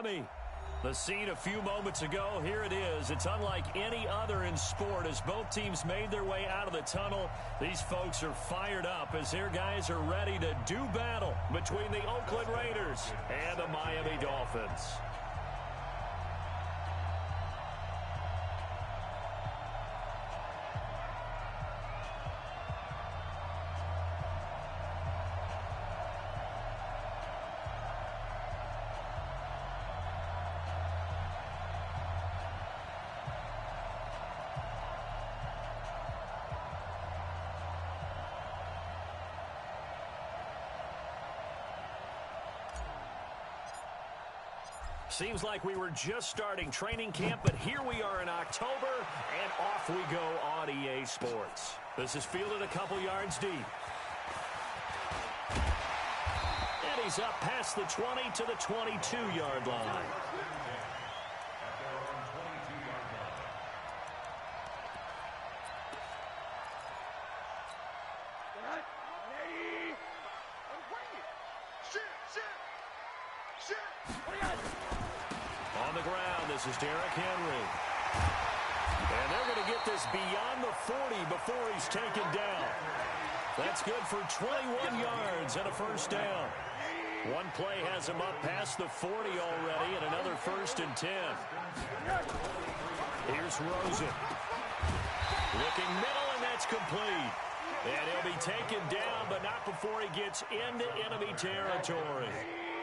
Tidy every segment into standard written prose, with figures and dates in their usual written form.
Miami. The scene a few moments ago, here it is. It's unlike any other in sport as both teams made their way out of the tunnel. These folks are fired up as their guys are ready to do battle between the Oakland Raiders and the Miami Dolphins. Seems like we were just starting training camp, but here we are in October, and off we go on EA Sports. This is fielded a couple yards deep. And he's up past the 20 to the 22-yard line. This is Derrick Henry. And they're going to get this beyond the 40 before he's taken down. That's good for 21 yards and a first down. One play has him up past the 40 already and another 1st and 10. Here's Rosen. Looking middle, and that's complete. And he'll be taken down, but not before he gets into enemy territory.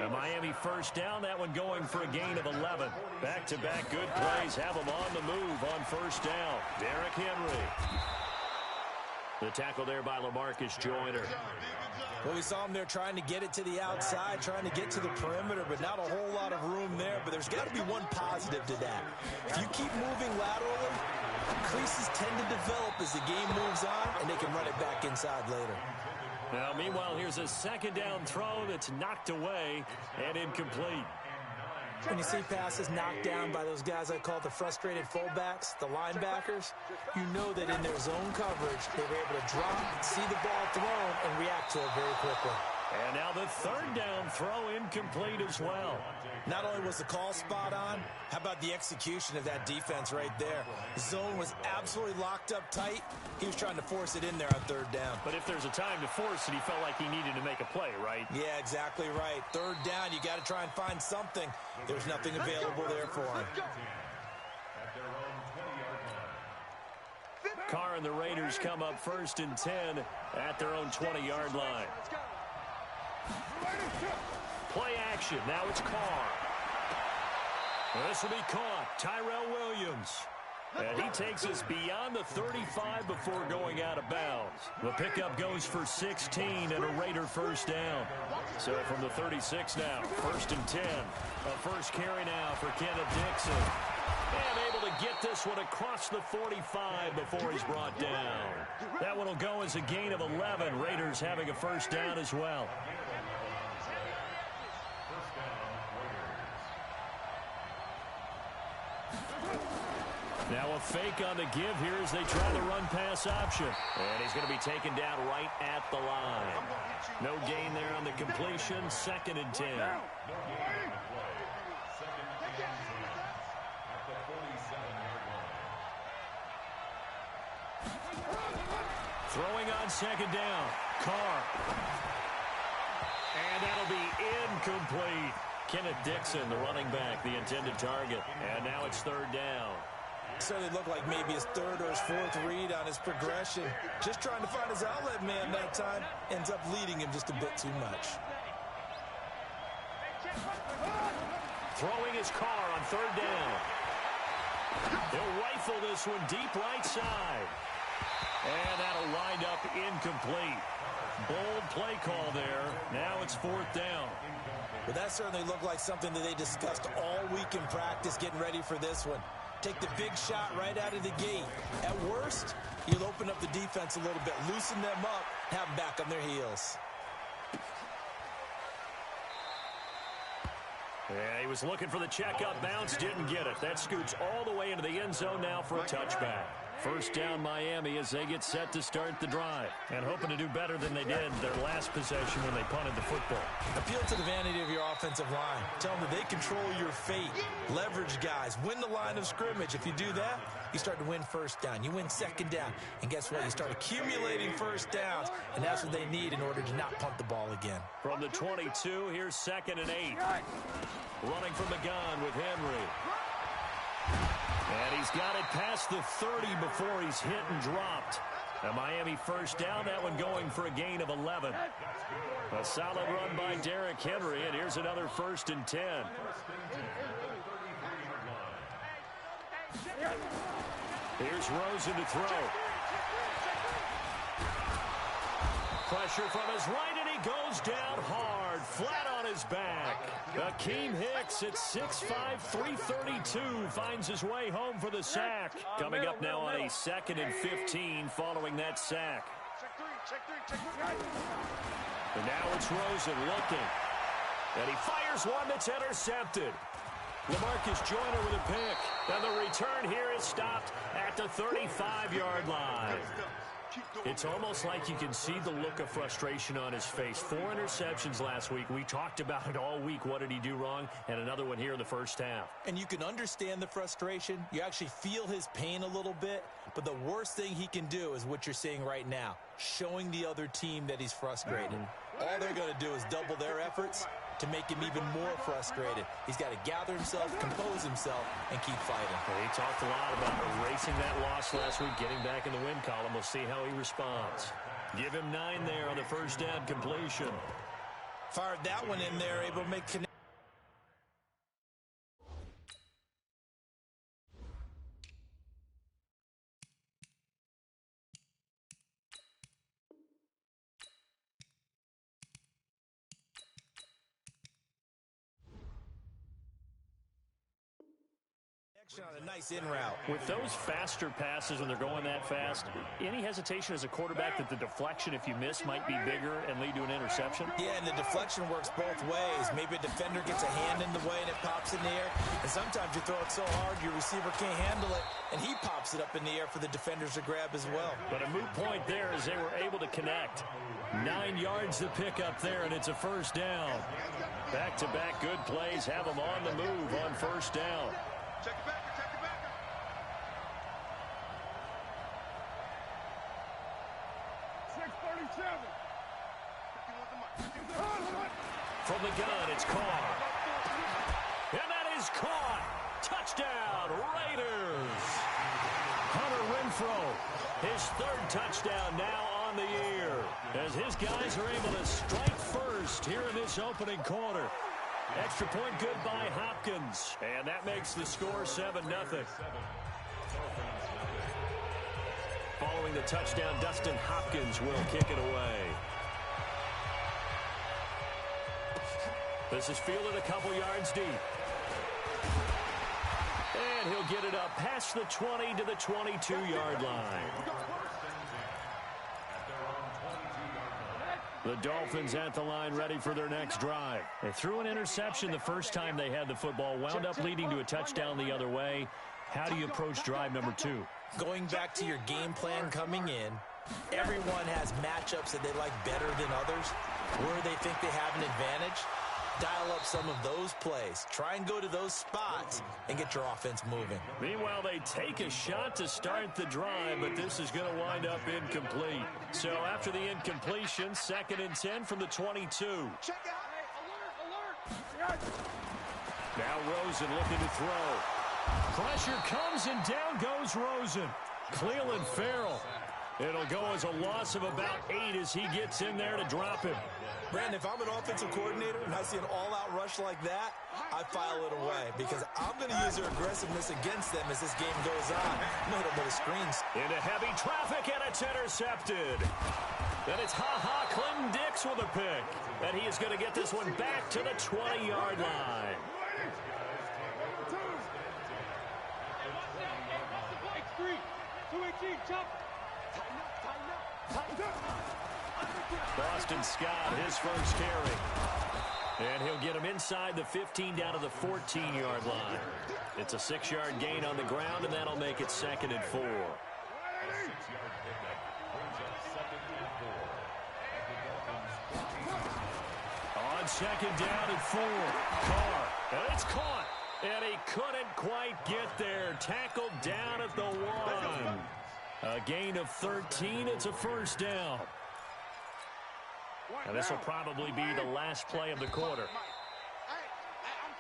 A Miami first down, that one going for a gain of 11. Back-to-back good plays have him on the move on first down. Derrick Henry. The tackle there by LaMarcus Joyner. Well, we saw him there trying to get it to the outside, trying to get to the perimeter, but not a whole lot of room there. But there's got to be one positive to that. If you keep moving laterally, creases tend to develop as the game moves on, and they can run it back inside later. Now, meanwhile, here's a second down throw that's knocked away and incomplete. When you see passes knocked down by those guys I call the frustrated fullbacks, the linebackers, you know that in their zone coverage, they were able to drop, see the ball thrown, and react to it very quickly. And now the third down throw incomplete as well. Not only was the call spot on, how about the execution of that defense right there? The zone was absolutely locked up tight. He was trying to force it in there on third down. But if there's a time to force it, he felt like he needed to make a play, right? Yeah, exactly right. Third down, you got to try and find something. There's nothing available there for him. Carr and the Raiders come up 1st and 10 at their own 20-yard line. Play action. Now it's Carr. This will be caught. Tyrell Williams. And he takes us beyond the 35 before going out of bounds. The pickup goes for 16 and a Raider first down. So from the 36 now, 1st and 10. A first carry now for Kenneth Dixon. And able to get this one across the 45 before he's brought down. That one will go as a gain of 11. Raiders having a first down as well. Now a fake on the give here as they try the run-pass option. And he's going to be taken down right at the line. No gain there on the completion. 2nd and 10. Throwing on 2nd down. Carr. And that'll be incomplete. Kenneth Dixon, the running back, the intended target. And now it's 3rd down. Certainly looked like maybe his 3rd or his 4th read on his progression. Just trying to find his outlet man that time. Ends up leading him just a bit too much. Throwing his Carr on 3rd down. They'll rifle this one deep right side. And that'll wind up incomplete. Bold play call there. Now it's 4th down. Well, that certainly looked like something that they discussed all week in practice getting ready for this one. Take the big shot right out of the gate. At worst, you'll open up the defense a little bit, loosen them up, have them back on their heels. Yeah, he was looking for the check-up bounce, didn't get it. That scoots all the way into the end zone now for a touchback. First down Miami as they get set to start the drive. And hoping to do better than they did their last possession when they punted the football. Appeal to the vanity of your offensive line. Tell them that they control your fate. Leverage guys. Win the line of scrimmage. If you do that, you start to win first down. You win second down. And guess what? You start accumulating first downs. And that's what they need in order to not punt the ball again. From the 22, here's 2nd and 8. Running from the gun with Henry. And he's got it past the 30 before he's hit and dropped. A Miami first down, that one going for a gain of 11. A solid run by Derrick Henry, and here's another 1st and 10. Here's Rosen to throw. Pressure from his right, and he goes down hard, flat on his back. Akeem Hicks at 6'5", 332 finds his way home for the sack. Coming up now on a 2nd and 15 following that sack. And now it's Rosen looking. And he fires one that's intercepted. LaMarcus Joyner with a pick. And the return here is stopped at the 35-yard line. It's almost like you can see the look of frustration on his face. 4 interceptions last week. We talked about it all week. What did he do wrong? And another one here in the first half. And you can understand the frustration. You actually feel his pain a little bit. But the worst thing he can do is what you're seeing right now, showing the other team that he's frustrated. All they're going to do is double their efforts to make him even more frustrated. He's got to gather himself, compose himself, and keep fighting. Well, he talked a lot about erasing that loss last week, getting back in the win column. We'll see how he responds. Give him 9 there on the first down completion. Fired that one in there, able to make connect. On a nice in route. With those faster passes when they're going that fast, any hesitation as a quarterback that the deflection, if you miss, might be bigger and lead to an interception? Yeah, and the deflection works both ways. Maybe a defender gets a hand in the way and it pops in the air. And sometimes you throw it so hard your receiver can't handle it, and he pops it up in the air for the defenders to grab as well. But a moot point there as they were able to connect. 9 yards to pick up there, and it's a first down. Back-to-back good plays have them on the move on first down. Check it back. Check it back. 6:37. From the gun, it's Carr. And that is caught. Touchdown, Raiders. Hunter Renfrow, his 3rd touchdown now on the year, as his guys are able to strike first here in this opening quarter. Extra point good by Hopkins, and that makes the score 7-0. Following the touchdown, Dustin Hopkins will kick it away. This is fielded a couple yards deep. And he'll get it up past the 20 to the 22-yard line. The Dolphins at the line ready for their next drive. They threw an interception the first time they had the football, wound up leading to a touchdown the other way. How do you approach drive number 2? Going back to your game plan coming in, everyone has matchups that they like better than others, where they think they have an advantage. Dial up some of those plays. Try and go to those spots and get your offense moving. Meanwhile, they take a shot to start the drive, but this is going to wind up incomplete. So after the incompletion, 2nd and 10 from the 22. Check out. Alert. Now Rosen looking to throw. Pressure comes and down goes Rosen. Cleveland Farrell. It'll go as a loss of about 8 as he gets in there to drop him. Brandon, if I'm an offensive coordinator and I see an all-out rush like that, I file it away because I'm going to use their aggressiveness against them as this game goes on. I'm going to hit them with the screens. Into heavy traffic, and it's intercepted. Then it's Clinton Dix with a pick. And he is going to get this one back to the 20-yard line. Boston Scott, his first carry. And he'll get him inside the 15 down to the 14-yard line. It's a 6-yard gain on the ground, and that'll make it 2nd and 4. On second down and 4. Carr. And it's caught. And he couldn't quite get there. Tackled down at the 1. A gain of 13. It's a first down. And this will probably be the last play of the quarter.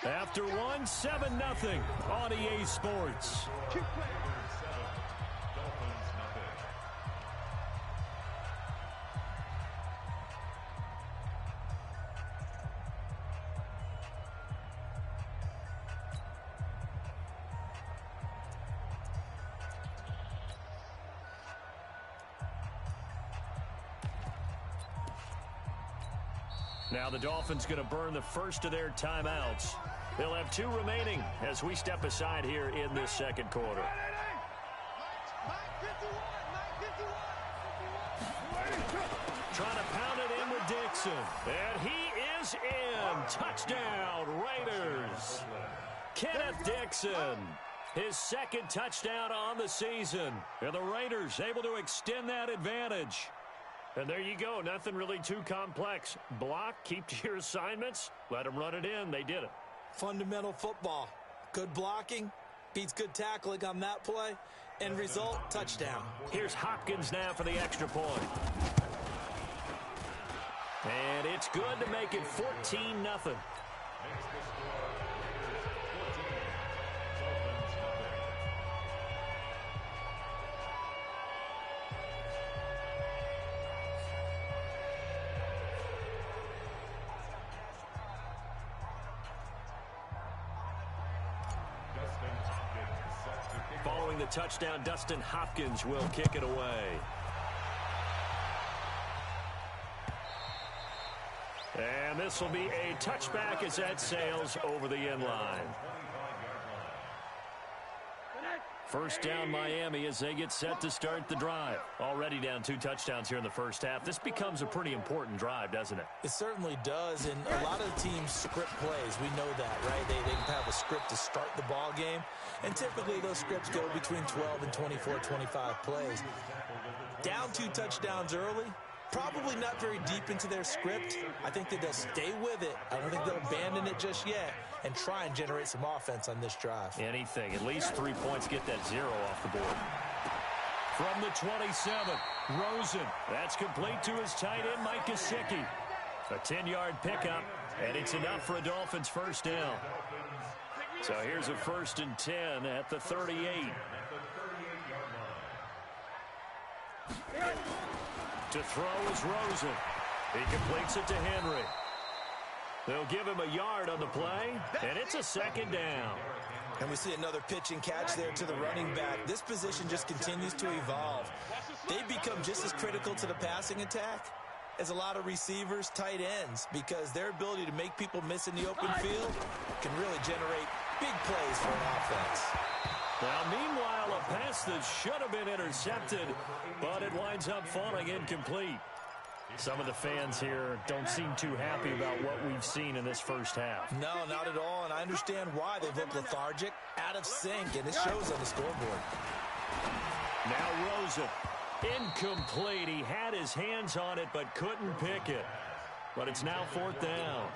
After 1, 7-0 on EA Sports. Now the Dolphins going to burn the first of their timeouts. They'll have 2 remaining as we step aside here in this second quarter. Trying to pound it in with Dixon. And he is in. Touchdown, Raiders. Kenneth Dixon. His second touchdown on the season. And the Raiders able to extend that advantage. And there you go. Nothing really too complex. Block, keep to your assignments, let them run it in. They did it. Fundamental football. Good blocking, beats good tackling on that play. End result, touchdown. Here's Hopkins now for the extra point. And it's good to make it 14-0. Following the touchdown, Dustin Hopkins will kick it away. And this will be a touchback as that sails over the end line. First down Miami as they get set to start the drive. Already down 2 touchdowns here in the first half. This becomes a pretty important drive, doesn't it? It certainly does, and a lot of teams script plays. We know that, right? They have a script to start the ball game, and typically those scripts go between 12 and 24, 25 plays. Down 2 touchdowns early, probably not very deep into their script. I think that they'll stay with it. I don't think they'll abandon it just yet and try and generate some offense on this drive. Anything. At least 3 points. Get that 0 off the board. From the 27, Rosen. That's complete to his tight end, Mike Gesicki. A 10-yard pickup, and it's enough for a Dolphins first down. So here's a 1st and 10 at the 38. To throw is Rosen. He completes it to Henry. They'll give him a yard on the play, and it's a second down. And we see another pitch and catch there to the running back. This position just continues to evolve. They become just as critical to the passing attack as a lot of receivers, tight ends, because their ability to make people miss in the open field can really generate big plays for an offense. Now, meanwhile, a pass that should have been intercepted, but it winds up falling incomplete. Some of the fans here don't seem too happy about what we've seen in this first half. No, not at all, and I understand why. They've looked lethargic, out of sync, and it shows on the scoreboard. Now Rosen, incomplete. He had his hands on it but couldn't pick it. But it's now 4th down.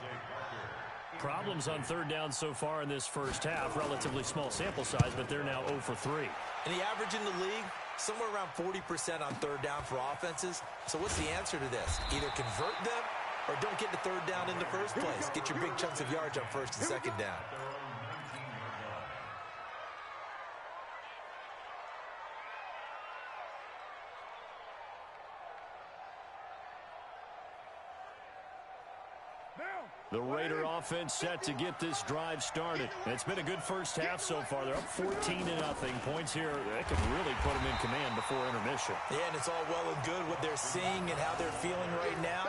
Problems on 3rd down so far in this first half. Relatively small sample size, but they're now 0 for 3. And the average in the league, somewhere around 40% on 3rd down for offenses. So what's the answer to this? Either convert them or don't get the 3rd down in the first place. Get your big chunks of yards on 1st and 2nd down. The Raider offense set to get this drive started. And it's been a good first half so far. They're up 14-0. Points here that could really put them in command before intermission. Yeah, and it's all well and good what they're seeing and how they're feeling right now.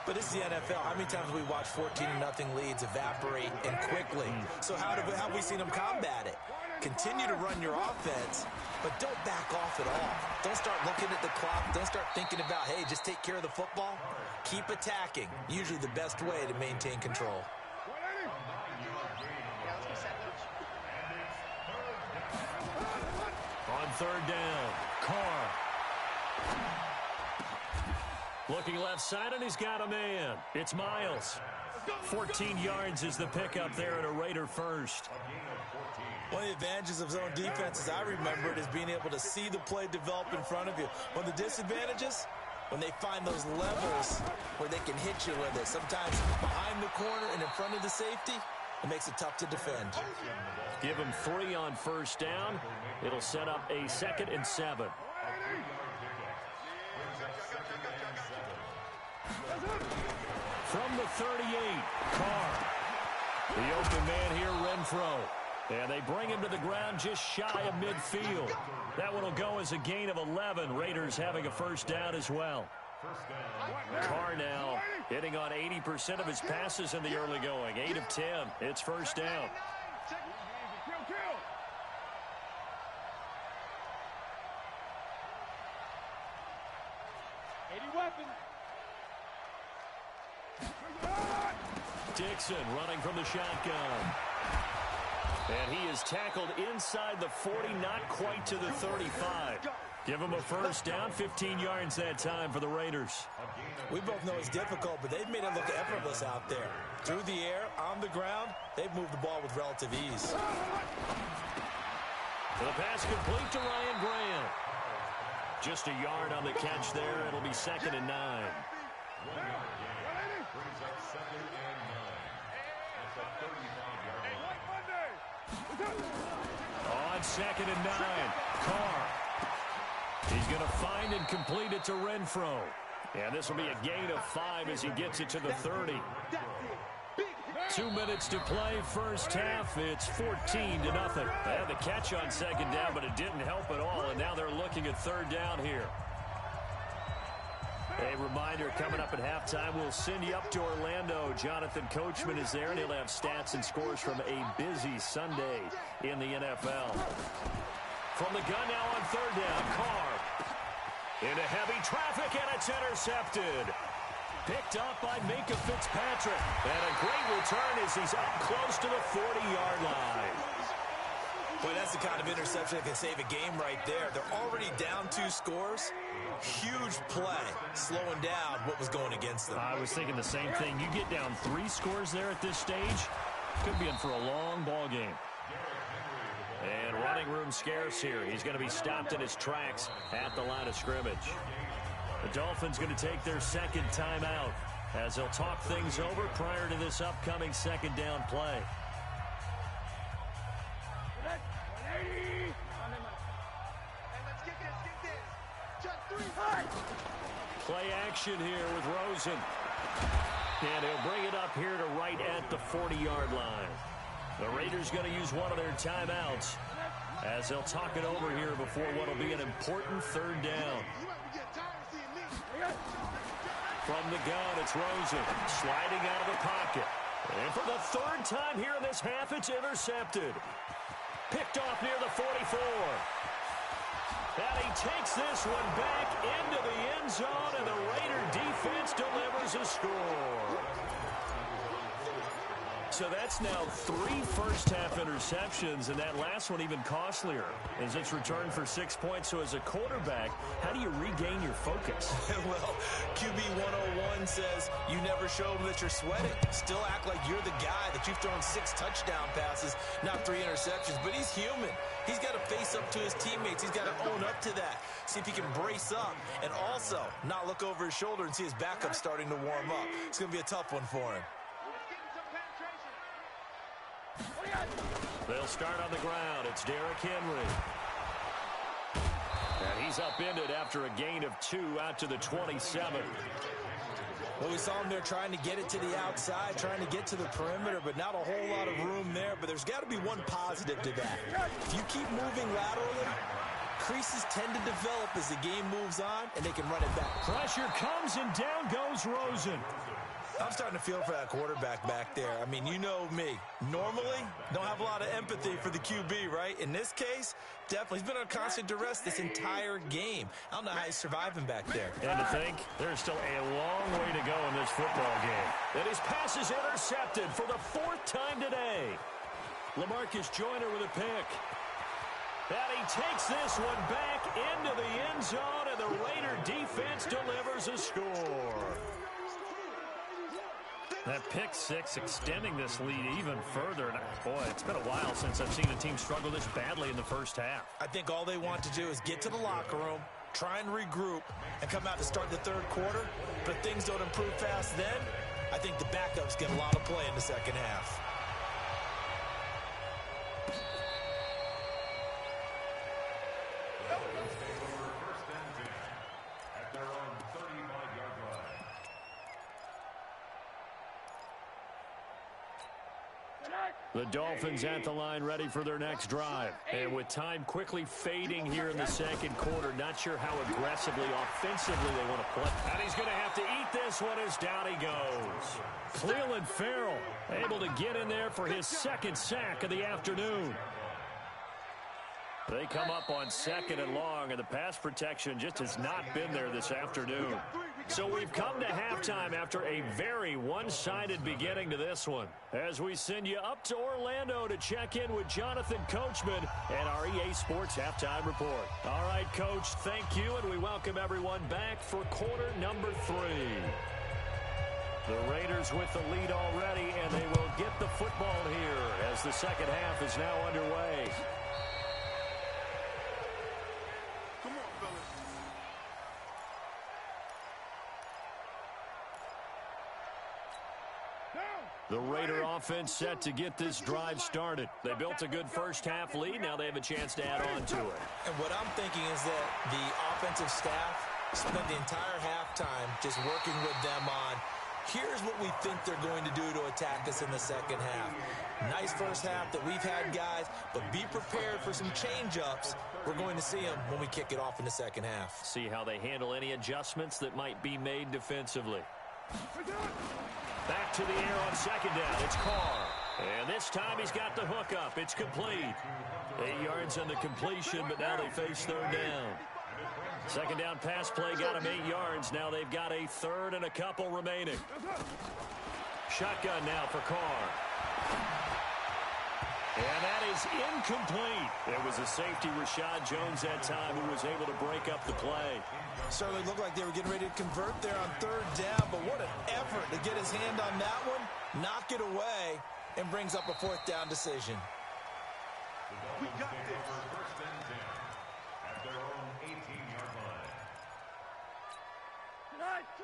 But this is the NFL. How many times have we watched 14-0 leads evaporate and quickly? So how have we seen them combat it? Continue to run your offense, but don't back off at all. Don't start looking at the clock. Don't start thinking about, hey, just take care of the football. Keep attacking. Usually the best way to maintain control. On 3rd down, Carr. Looking left side, and he's got a man. It's Miles. 14 yards is the pickup there at a Raider first. One of the advantages of zone defense, as I remember it, is being able to see the play develop in front of you. One of the disadvantages, when they find those levels where they can hit you with it. Sometimes behind the corner and in front of the safety, it makes it tough to defend. Give him 3 on first down. It'll set up a 2nd and 7. From the 38, Carr. The open man here, Renfro. And they bring him to the ground just shy of midfield. That one will go as a gain of 11. Raiders having a first down as well. Carr now hitting on 80% of his passes in the early going. 8 of 10. It's first down. Dixon running from the shotgun. And he is tackled inside the 40, not quite to the 35. Give him a first down, 15 yards that time for the Raiders. We both know it's difficult, but they've made it look effortless out there. Through the air, on the ground, they've moved the ball with relative ease. The pass complete to Ryan Graham. Just a yard on the catch there. It'll be 2nd and 9. On 2nd and 9, Carr. He's going to find and complete it to Renfro. And this will be a gain of 5 as he gets it to the 30. 2 minutes to play first half. It's 14-0. They had the catch on 2nd down, but it didn't help at all. And now they're looking at 3rd down here. A reminder, coming up at halftime, we'll send you up to Orlando. Jonathan Coachman is there, and he'll have stats and scores from a busy Sunday in the NFL. From the gun now on 3rd down, Carr. Into heavy traffic, and it's intercepted. Picked up by Minkah Fitzpatrick. And a great return as he's up close to the 40-yard line. Boy, that's the kind of interception that can save a game right there. They're already down 2 scores. Huge play, slowing down what was going against them. I was thinking the same thing. You get down 3 scores there at this stage, could be in for a long ball game. And running room scarce here. He's going to be stopped in his tracks at the line of scrimmage. The Dolphins going to take their 2nd timeout as they'll talk things over prior to this upcoming 2nd down play. Play action here with Rosen. And he'll bring it up here to right at the 40-yard line. The Raiders going to use one of their timeouts as they'll talk it over here before what will be an important 3rd down. From the gun, it's Rosen sliding out of the pocket. And for the 3rd time here in this half, it's intercepted. Picked off near the 44. And he takes this one back into the end zone, and the Raider defense delivers a score. So that's now 3 first-half interceptions, and that last one even costlier as it's returned for 6 points. So as a quarterback, how do you regain your focus? Well, QB 101 says you never show them that you're sweating. Still act like you're the guy that you've thrown 6 touchdown passes, not 3 interceptions. But he's human. He's got to face up to his teammates. He's got to own up to that. See if he can brace up and also not look over his shoulder and see his backup starting to warm up. It's going to be a tough one for him. They'll start on the ground. It's Derrick Henry. And he's upended after a gain of 2 out to the 27. Well, we saw him there trying to get it to the outside, trying to get to the perimeter, but not a whole lot of room there. But there's got to be one positive to that. If you keep moving laterally, creases tend to develop as the game moves on, and they can run it back. Pressure comes, and down goes Rosen. I'm starting to feel for that quarterback back there. I mean, you know me. Normally, don't have a lot of empathy for the QB, right? In this case, definitely. He's been on constant duress this entire game. I don't know how he's surviving back there. And to think, there's still a long way to go in this football game. And his pass is intercepted for the 4th time today. LaMarcus Joyner with a pick. And he takes this one back into the end zone, and the Raider defense delivers a score. That pick six extending this lead even further. And boy, it's been a while since I've seen a team struggle this badly in the first half. I think all they want to do is get to the locker room, try and regroup, and come out to start the third quarter. But if things don't improve fast then, I think the backups get a lot of play in the second half. The Dolphins at the line ready for their next drive. And with time quickly fading here in the second quarter, not sure how aggressively, offensively they want to play. And he's going to have to eat this one as down he goes. Cleveland Farrell able to get in there for his second sack of the afternoon. They come up on second and long, and the pass protection just has not been there this afternoon. So we've come to halftime after a very one-sided beginning to this one. As we send you up to Orlando to check in with Jonathan Coachman and our EA Sports Halftime Report. All right, Coach, thank you, and we welcome everyone back for quarter number 3. The Raiders with the lead already, and they will get the football here as the second half is now underway. The Raider offense set to get this drive started. They built a good first half lead. Now they have a chance to add on to it. And what I'm thinking is that the offensive staff spent the entire halftime just working with them on, here's what we think they're going to do to attack us in the second half. Nice first half that we've had, guys, but be prepared for some change-ups. We're going to see them when we kick it off in the second half. See how they handle any adjustments that might be made defensively. Back to the air on second down. It's Carr. And this time he's got the hook up. It's complete. 8 yards on the completion, but now they face third down. Second down pass play got him 8 yards. Now they've got a third and a couple remaining. Shotgun now for Carr. And that is incomplete. It was a safety, Rashad Jones, that time, who was able to break up the play. Certainly looked like they were getting ready to convert there on third down, but what an effort to get his hand on that one, knock it away, and brings up a fourth down decision. We got this.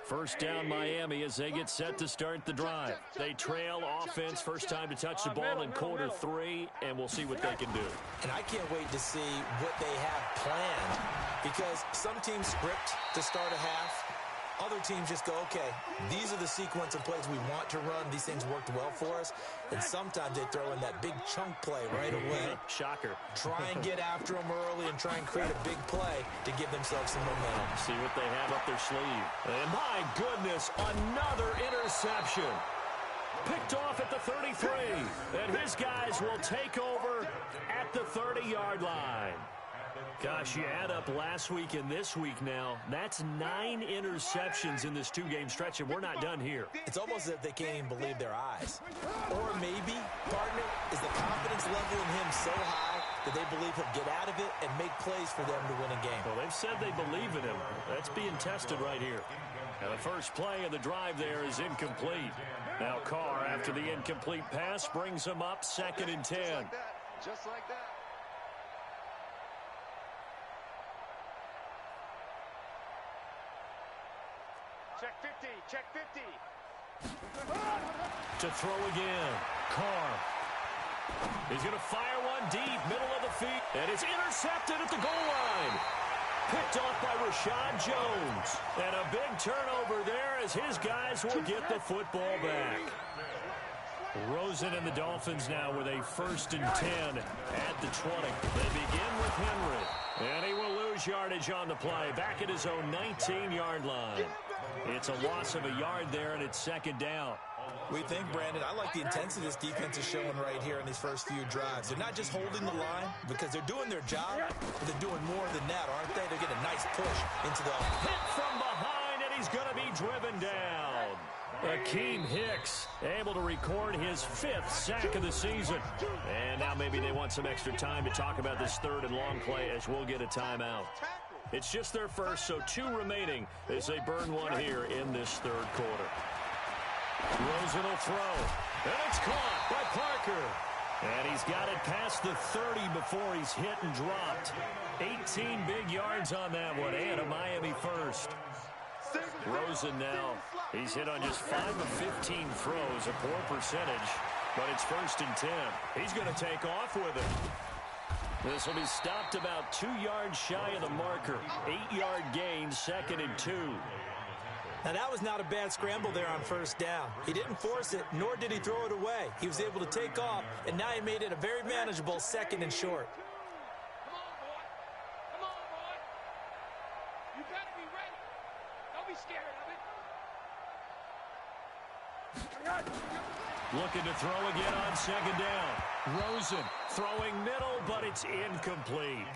First down Miami as they get set to start the drive. They trail offense, first time to touch the ball in quarter 3, and we'll see what they can do. And I can't wait to see what they have planned, because some teams script to start a half. Other teams just go, okay, these are the sequence of plays we want to run. These things worked well for us. And sometimes they throw in that big chunk play right away. Shocker. Try and get after them early and try and create a big play to give themselves some momentum. See what they have up their sleeve. And my goodness, another interception. Picked off at the 33. And his guys will take over at the 30-yard line. Gosh, you add up last week and this week now, that's 9 interceptions in this 2-game stretch, and we're not done here. It's almost as if they can't even believe their eyes. Or maybe, partner, is the confidence level in him so high that they believe he'll get out of it and make plays for them to win a game. Well, they've said they believe in him. That's being tested right here. And the first play of the drive there is incomplete. Now Carr, after the incomplete pass, brings him up 2nd and 10. Just like that. Check 50, check 50. To throw again. Carr. He's going to fire one deep, middle of the field. And it's intercepted at the goal line. Picked off by Rashad Jones. And a big turnover there as his guys will get the football back. Rosen and the Dolphins now with a 1st and 10 at the 20. They begin with Henry. And he will lose yardage on the play. Back at his own 19-yard line. It's a loss of a yard there, and it's 2nd down. We think, Brandon, I like the intensity this defense is showing right here in these first few drives. They're not just holding the line because they're doing their job, but they're doing more than that, aren't they? They're getting a nice push into the... Hit from behind, and he's going to be driven down. Akeem Hicks able to record his 5th sack of the season. And now maybe they want some extra time to talk about this 3rd and long play as we'll get a timeout. It's just their first, so 2 remaining as they burn one here in this 3rd quarter. Rosen will throw, and it's caught by Parker. And he's got it past the 30 before he's hit and dropped. 18 big yards on that one, and a Miami first. Rosen now, he's hit on just 5 of 15 throws, a poor percentage, but it's 1st and 10. He's going to take off with it. This will be stopped about 2 yards shy of the marker. 8-yard gain, 2nd and 2. Now, that was not a bad scramble there on 1st down. He didn't force it, nor did he throw it away. He was able to take off, and now he made it a very manageable 2nd and short. Come on, boy. You better be ready. Don't be scared of it. Looking to throw again on 2nd down. Rosen throwing middle, but it's incomplete.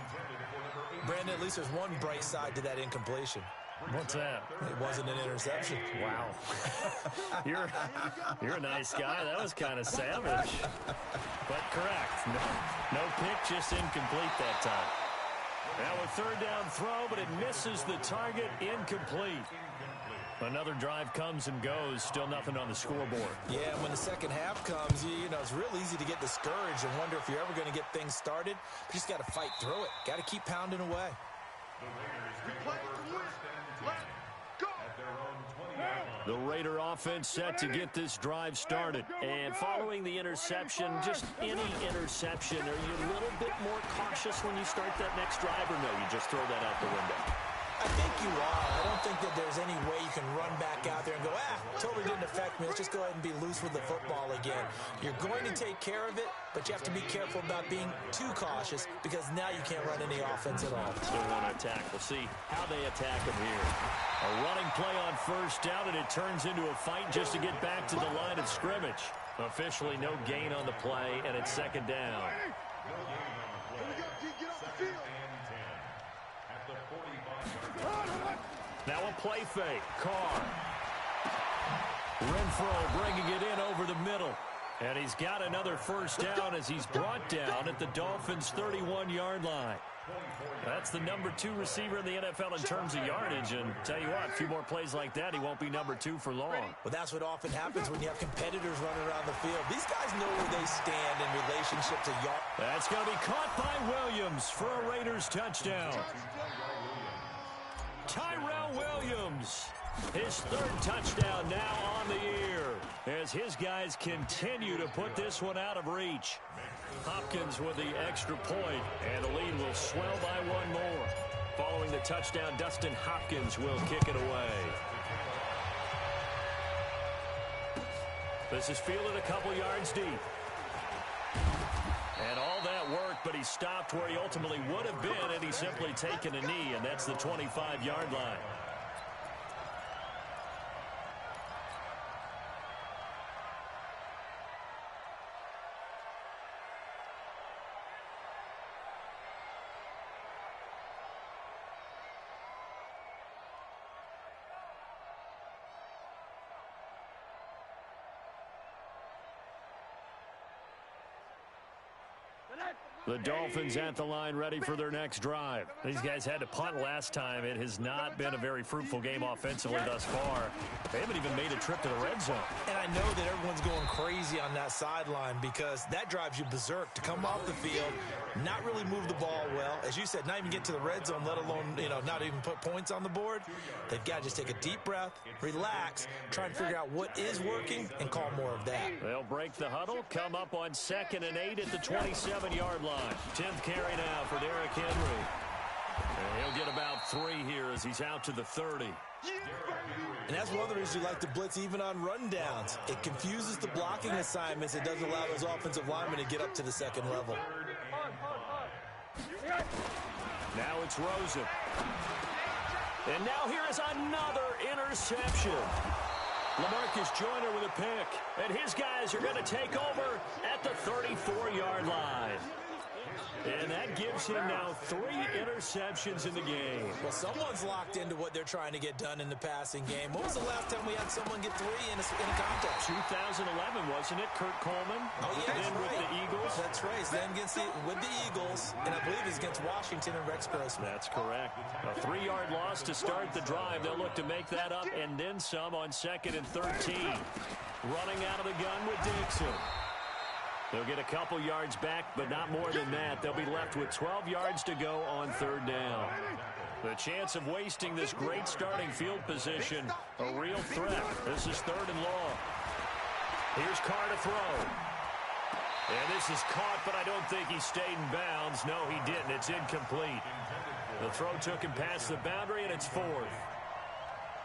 Brandon, at least there's one bright side to that incompletion. What's that? It wasn't an interception. Wow. You're a nice guy. That was kind of savage. But correct. No pick, just incomplete that time. Now a 3rd down throw, but it misses the target, incomplete. Another drive comes and goes, still nothing on the scoreboard. Yeah, when the second half comes, you know, it's real easy to get discouraged and wonder if you're ever going to get things started. You just got to fight through it. Got to keep pounding away. The Raider offense set to get this drive started. And following the interception, just any interception, are you a little bit more cautious when you start that next drive, or no, you just throw that out the window? I think you are. I don't think that there's any way you can run back out there and go, totally didn't affect me. Let's just go ahead and be loose with the football again. You're going to take care of it, but you have to be careful about being too cautious because now you can't run any offense at all. Still want to attack. We'll see how they attack him here. A running play on 1st down, and it turns into a fight just to get back to the line of scrimmage. Officially no gain on the play, and it's 2nd down. Now a play fake. Carr. Renfro bringing it in over the middle. And he's got another 1st down as he's brought down at the Dolphins' 31-yard line. That's the number 2 receiver in the NFL in terms of yardage. And tell you what, a few more plays like that, he won't be number 2 for long. Well, that's what often happens when you have competitors running around the field. These guys know where they stand in relationship to yard. That's going to be caught by Williams for a Raiders touchdown. Tyrell Williams, his 3rd touchdown now on the year as his guys continue to put this one out of reach. Hopkins with the extra point, and the lead will swell by 1 more. Following the touchdown, Dustin Hopkins will kick it away. This is fielded a couple yards deep. And all that work, but he stopped where he ultimately would have been, and he's simply taken a knee, and that's the 25-yard line. The Dolphins at the line ready for their next drive. These guys had to punt last time. It has not been a very fruitful game offensively thus far. They haven't even made a trip to the red zone. And I know that everyone's going crazy on that sideline because that drives you berserk to come off the field, not really move the ball well. As you said, not even get to the red zone, let alone, not even put points on the board. They've got to just take a deep breath, relax, try and figure out what is working, and call more of that. They'll break the huddle, come up on 2nd and 8 at the 27-yard line. 10th carry now for Derrick Henry. And he'll get about 3 here as he's out to the 30. And that's one of the reasons you like to blitz even on rundowns. It confuses the blocking assignments. It doesn't allow those offensive linemen to get up to the 2nd level. Now it's Rosen. And now here is another interception. LaMarcus Joyner with a pick. And his guys are going to take over at the 34-yard line. And that that gives him now 3 interceptions in the game. Well, someone's locked into what they're trying to get done in the passing game. When was the last time we had someone get 3 in a contest? 2011, wasn't it? Kurt Coleman. Oh, yeah, then with the Eagles. That's right. Then with the Eagles, and I believe he's against Washington and Rex Grossman. That's correct. A 3-yard loss to start the drive. They'll look to make that up and then some on 2nd and 13. Running out of the gun with Dixon. They'll get a couple yards back, but not more than that. They'll be left with 12 yards to go on 3rd down. The chance of wasting this great starting field position, a real threat. This is 3rd and long. Here's Carr to throw. And this is caught, but I don't think he stayed in bounds. No, he didn't. It's incomplete. The throw took him past the boundary, and it's 4th.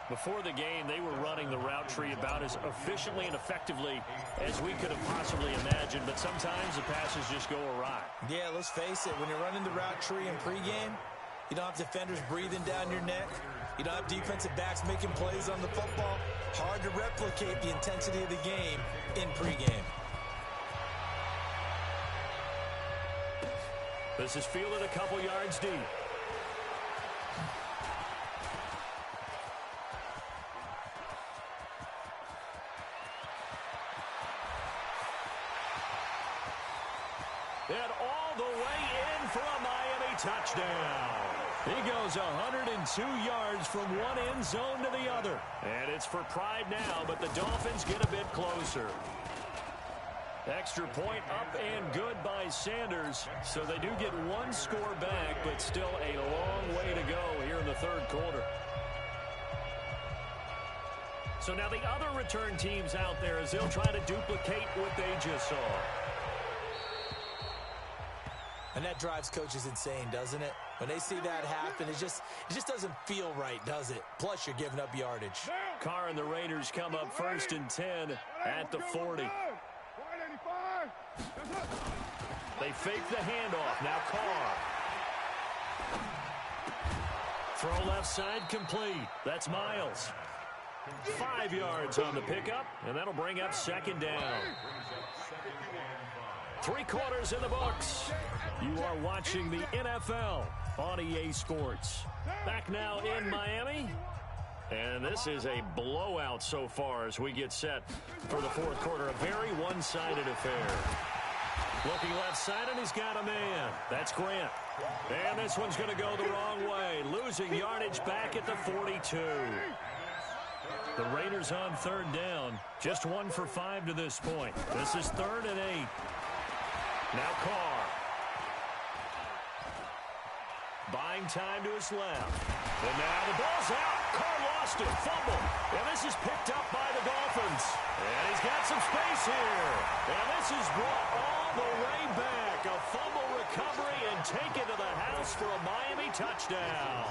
Before the game, they were running the route tree about as efficiently and effectively as we could have possibly imagined, but sometimes the passes just go awry. Yeah, let's face it. When you're running the route tree in pregame, you don't have defenders breathing down your neck. You don't have defensive backs making plays on the football. Hard to replicate the intensity of the game in pregame. This is fielded a couple yards deep. And all the way in for a Miami touchdown. He goes 102 yards from one end zone to the other. And it's for pride now, but the Dolphins get a bit closer. Extra point up and good by Sanders. So they do get 1 score back, but still a long way to go here in the 3rd quarter. So now the other return teams out there as they'll try to duplicate what they just saw. And that drives coaches insane, doesn't it? When they see that happen, it just doesn't feel right, does it? Plus, you're giving up yardage. Carr and the Raiders come up 1st and 10 at the 40. They fake the handoff. Now Carr. Throw left side complete. That's Miles. 5 yards on the pickup, and that'll bring up 2nd down. 3 quarters in the books. You are watching the NFL on EA Sports. Back now in Miami. And this is a blowout so far as we get set for the 4th quarter. A very one-sided affair. Looking left side, and he's got a man. That's Grant. And this one's going to go the wrong way. Losing yardage back at the 42. The Raiders on 3rd down. Just 1 for 5 to this point. This is 3rd and 8. Now Carr. Buying time to his left. And now the ball's out. Carr lost it. Fumble. And this is picked up by the Dolphins. And he's got some space here. And this is brought all the way back. A fumble recovery and taken to the house for a Miami touchdown.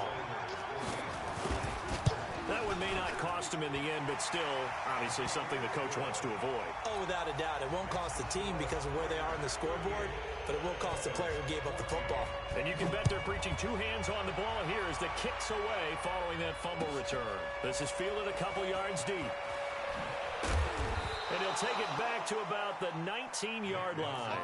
That one may not cost him in the end, but still, obviously, something the coach wants to avoid. Oh, without a doubt. It won't cost the team because of where they are on the scoreboard, but it will cost the player who gave up the football. And you can bet they're preaching 2 hands on the ball here as the kick's away following that fumble return. This is fielded a couple yards deep. And he'll take it back to about the 19-yard line.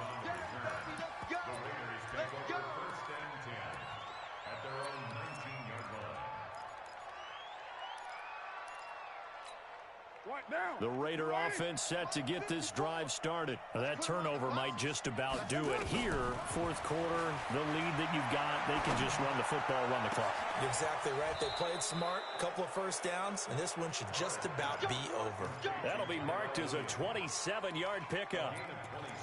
The Raider offense set to get this drive started. That turnover might just about do it. Here, 4th quarter, the lead that you've got, they can just run the football, run the clock. You're exactly right. They played smart, couple of 1st downs, and this one should just about be over. That'll be marked as a 27-yard pickup.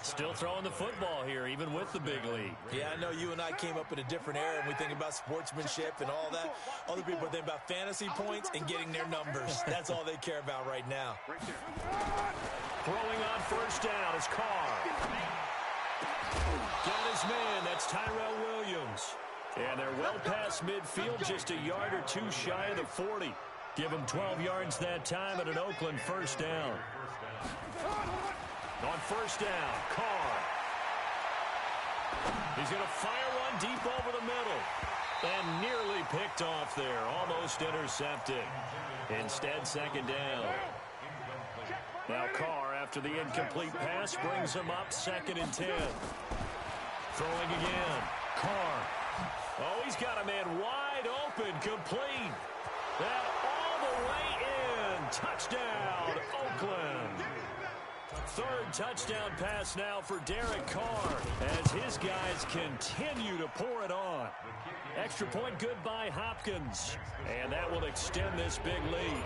Still throwing the football here, even with the big lead. Yeah, I know you and I came up in a different era, and we think about sportsmanship and all that. Other people think about fantasy points and getting their numbers. That's all they care about right now. Throwing on 1st down is Carr. Got his man. That's Tyrell Williams. And they're well past midfield, just a yard or 2 shy of the 40. Give them 12 yards that time at an Oakland 1st down. On 1st down, Carr. He's going to fire one deep over the middle. And nearly picked off there. Almost intercepted. Instead, 2nd down. Now Carr, after the incomplete pass, brings him up 2nd and 10. Throwing again. Carr. Oh, he's got a man wide open, complete. That all the way in. Touchdown, Oakland. Third touchdown pass now for Derek Carr as his guys continue to pour it on. Extra point good by Hopkins. And that will extend this big lead.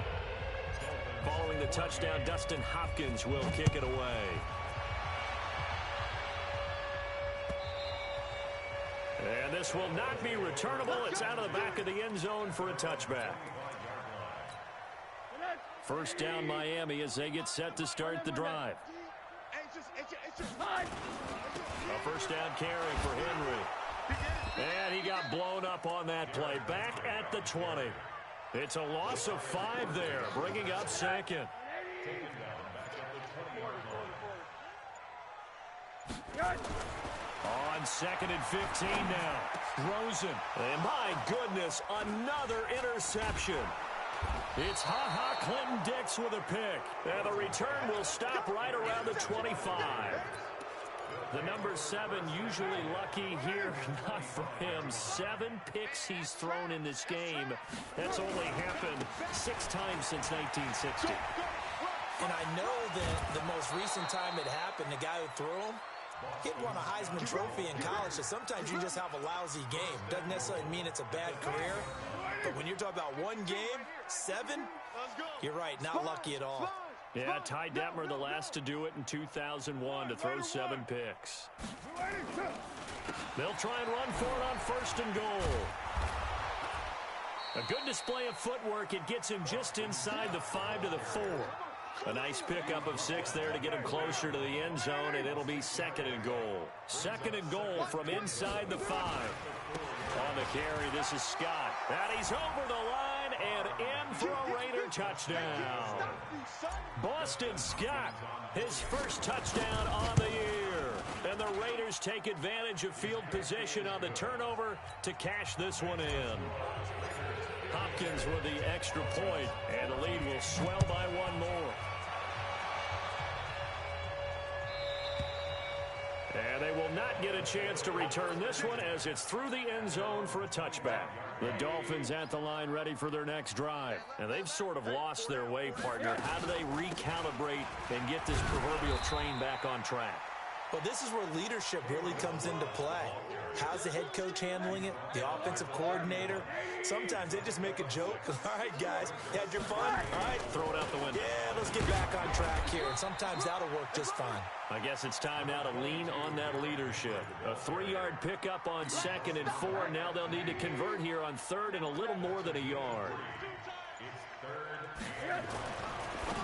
Following the touchdown, Dustin Hopkins will kick it away. And this will not be returnable. It's out of the back of the end zone for a touchback. First down, Miami, as they get set to start the drive. A first down carry for Henry. And he got blown up on that play. Back at the 20. It's a loss of 5 there, bringing up second. On second and 15 now. Rosen. And my goodness, another interception. It's Ha-Ha Clinton-Dix with a pick. And the return will stop right around the 25. The number 7 usually lucky here. Not for him. 7 picks he's thrown in this game. That's only happened 6 times since 1960. And I know that the most recent time it happened, the guy who threw him, he'd won a Heisman Trophy in college, so sometimes you just have a lousy game. Doesn't necessarily mean it's a bad career, but when you're talking about one game, 7, you're right, not lucky at all. Yeah, Ty Detmer, the last to do it in 2001, to throw 7 picks. They'll try and run for it on first and goal. A good display of footwork. It gets him just inside the 5 to the 4. A nice pickup of 6 there to get him closer to the end zone, and it'll be second and goal. Second and goal from inside the 5. On the carry, this is Scott. And he's over the line and in for a Raider touchdown. Boston Scott, his first touchdown on the year. And the Raiders take advantage of field position on the turnover to cash this one in. Hopkins with the extra point, and the lead will swell by 1 more. And they will not get a chance to return this one as it's through the end zone for a touchback. The Dolphins at the line ready for their next drive. And they've sort of lost their way, partner. How do they recalibrate and get this proverbial train back on track? Well, this is where leadership really comes into play. How's the head coach handling it? The offensive coordinator? Sometimes they just make a joke. All right, guys, you had your fun? All right. Throw it out the window. Yeah, let's get back on track here. And sometimes that'll work just fine. I guess it's time now to lean on that leadership. A 3-yard pickup on second and 4. Now they'll need to convert here on third and a little more than a yard.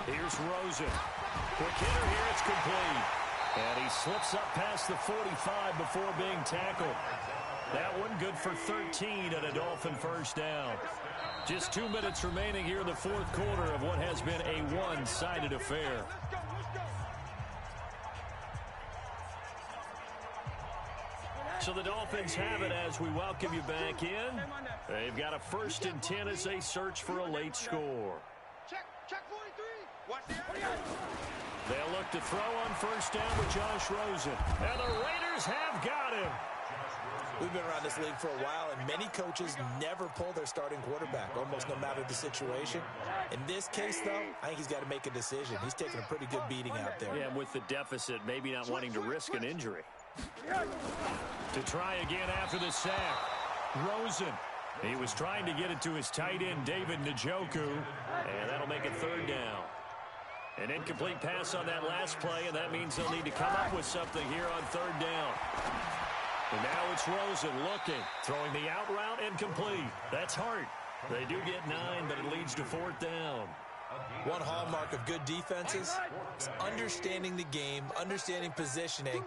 Here's Rosen. Quick hitter here. It's complete. And he slips up past the 45 before being tackled. That one good for 13 and a Dolphin first down. Just 2 minutes remaining here in the fourth quarter of what has been a one-sided affair. So the Dolphins have it as we welcome you back in. They've got a first and 10 as they search for a late score. Check 43. Watch the area. They'll look to throw on first down with Josh Rosen. And the Raiders have got him. We've been around this league for a while, and many coaches never pull their starting quarterback, almost no matter the situation. In this case, though, I think he's got to make a decision. He's taking a pretty good beating out there. Yeah, with the deficit, maybe not wanting to risk an injury. To try again after the sack. Rosen. He was trying to get it to his tight end, David Njoku, and that'll make it third down. An incomplete pass on that last play, and that means they'll need to come up with something here on third down. And now it's Rosen looking, throwing the out route and complete. That's hard. They do get 9, but it leads to fourth down. One hallmark of good defenses is understanding the game, understanding positioning,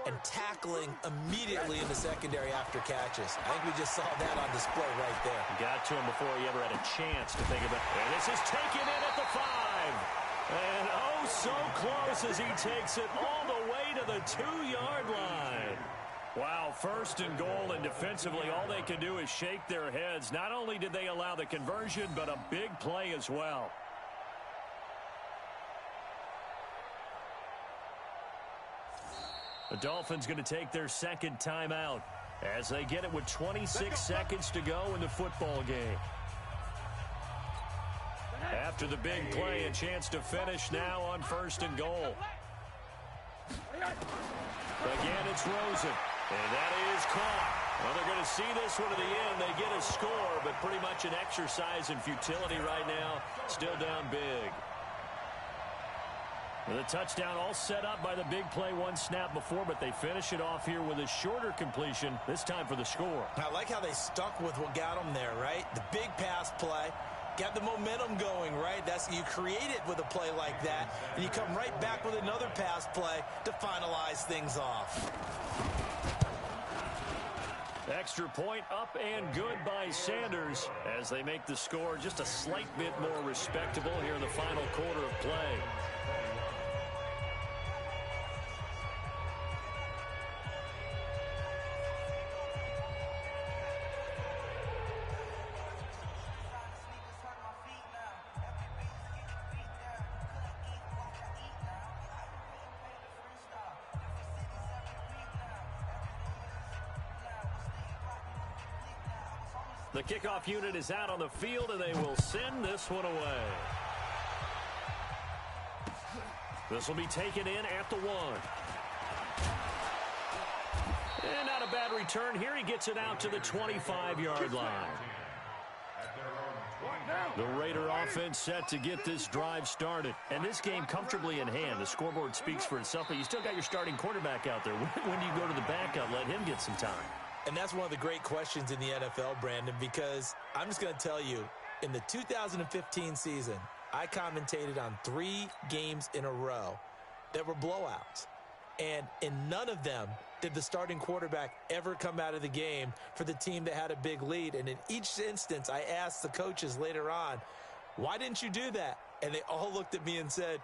and tackling immediately in the secondary after catches. I think we just saw that on display right there. Got to him before he ever had a chance to think about it. And this is taken in at the 5. And oh, so close as he takes it all the way to the 2-yard line. Wow, first and goal, and defensively all they can do is shake their heads. Not only did they allow the conversion, but a big play as well. The Dolphins going to take their second timeout. as they get it with 26 seconds to go in the football game. After the big play, a chance to finish now on 1st and goal. Again, it's Rosen, and that is caught. Well, they're going to see this one to the end. They get a score, but pretty much an exercise in futility right now. Still down big. And the touchdown all set up by the big play one snap before, but they finish it off here with a shorter completion, this time for the score. I like how they stuck with what got them there, right? The big pass play. Got the momentum going, right? You create it with a play like that, and you come right back with another pass play to finalize things off. Extra point up and good by Sanders as they make the score just a slight bit more respectable here in the final quarter of play. The kickoff unit is out on the field, and they will send this one away. This will be taken in at the 1. And not a bad return here. He gets it out to the 25-yard line. The Raider offense set to get this drive started. And this game comfortably in hand. The scoreboard speaks for itself, but you still got your starting quarterback out there. When do you go to the backup, let him get some time? And that's one of the great questions in the NFL, Brandon, because I'm just going to tell you, in the 2015 season, I commentated on 3 games in a row that were blowouts. And in none of them did the starting quarterback ever come out of the game for the team that had a big lead. And in each instance, I asked the coaches later on, why didn't you do that? And they all looked at me and said,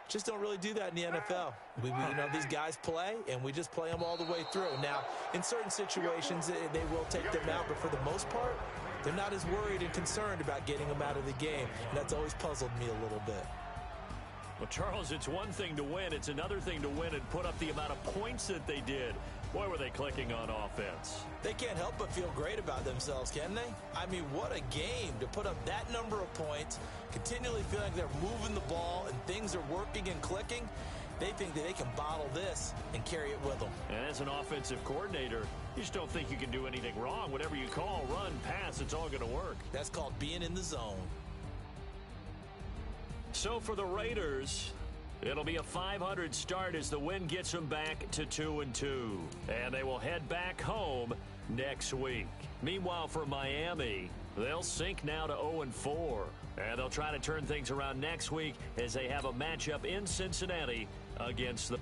just don't really do that in the NFL. You know, these guys play, and we just play them all the way through. Now, in certain situations, they will take them out, but for the most part, they're not as worried and concerned about getting them out of the game, and that's always puzzled me a little bit. Well, Charles, it's one thing to win. It's another thing to win and put up the amount of points that they did. Boy, were they clicking on offense. They can't help but feel great about themselves, can they? I mean, what a game to put up that number of points, continually feeling like they're moving the ball and things are working and clicking. They think that they can bottle this and carry it with them. And as an offensive coordinator, you just don't think you can do anything wrong. Whatever you call, run, pass, it's all going to work. That's called being in the zone. So for the Raiders, it'll be a 500 start as the win gets them back to 2-2. And they will head back home next week. Meanwhile, for Miami, they'll sink now to 0-4. And they'll try to turn things around next week as they have a matchup in Cincinnati against the